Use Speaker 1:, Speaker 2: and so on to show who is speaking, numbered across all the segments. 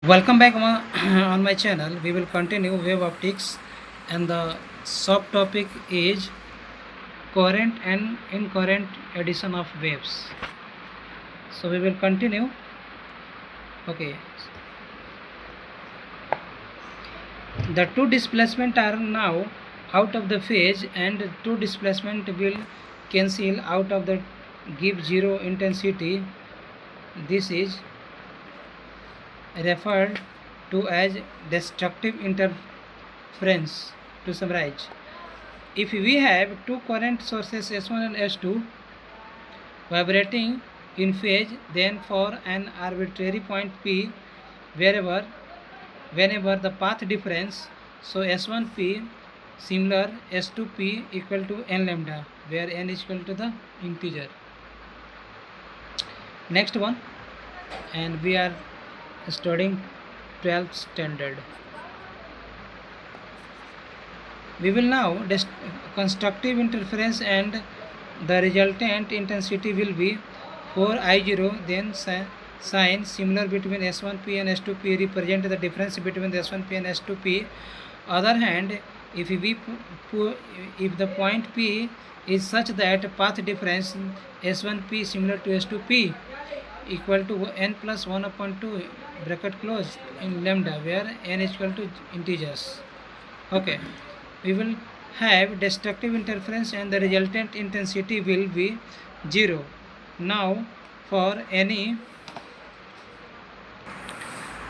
Speaker 1: Welcome back on my channel. We will continue wave optics, and the subtopic is coherent and incoherent addition of waves. So we will continue. Okay, the two displacement are now out of the phase, and two displacement will cancel out of the give zero intensity. This is referred to as destructive interference. To summarize, if we have two current sources S1 and S2 vibrating in phase, then for an arbitrary point P, whenever the path difference, so S1P similar S2P equal to n lambda, where n is equal to the integer. Next one, and we are studying 12th standard. We will now constructive interference, and the resultant intensity will be 4I0, then sign similar between S1P and S2P represent the difference between the S1P and S2P. Other hand, if the point P is such that path difference S1P similar to S2P equal to n plus 1 upon 2 bracket close in lambda, where n is equal to integers. Okay, we will have destructive interference and the resultant intensity will be 0. Now for any,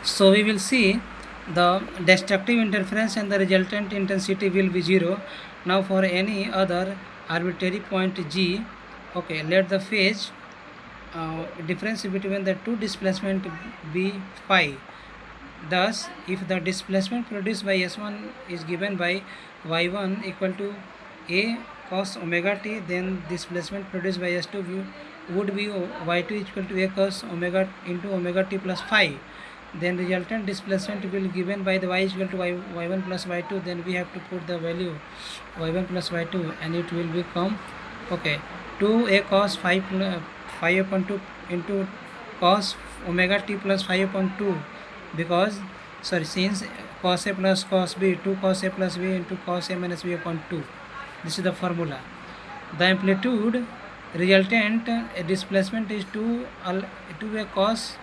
Speaker 1: so we will see the destructive interference and the resultant intensity will be 0. Now for any other arbitrary point G, okay, let the phase difference between the two displacement be phi. Thus, if the displacement produced by S1 is given by Y1 equal to A cos omega t, then displacement produced by S2 would be Y2 equal to A cos omega into omega t plus phi. Then resultant displacement will be given by the Y is equal to Y1 plus Y2. Then we have to put the value Y1 plus Y2, and it will become, okay, 2A cos phi upon 2 into cos omega t plus phi upon 2, because since cos A plus cos B, 2 cos A plus B into cos A minus B upon 2. This is the formula. The amplitude resultant displacement is 2A cos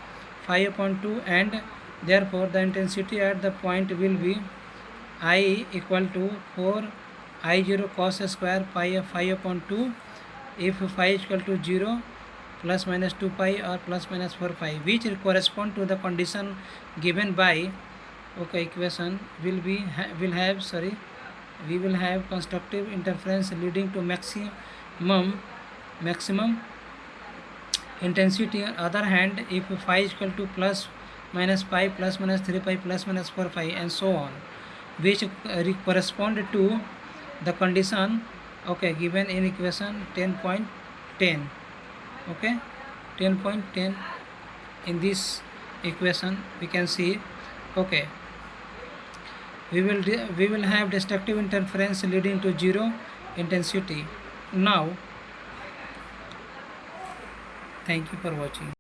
Speaker 1: phi upon 2, and therefore the intensity at the point will be I equal to 4I0 cos square phi upon 2, if phi is equal to 0, plus minus 2 pi or plus minus 4 pi, which correspond to the condition given by, okay, equation we will have constructive interference leading to maximum intensity. On other hand, if phi is equal to plus minus pi, plus minus 3 pi, plus minus 4 pi, and so on, which correspond to the condition, okay, given in equation 10.10. okay, 10.10 in this equation we can see. Okay, we will have destructive interference leading to 0 intensity. Now thank you for watching.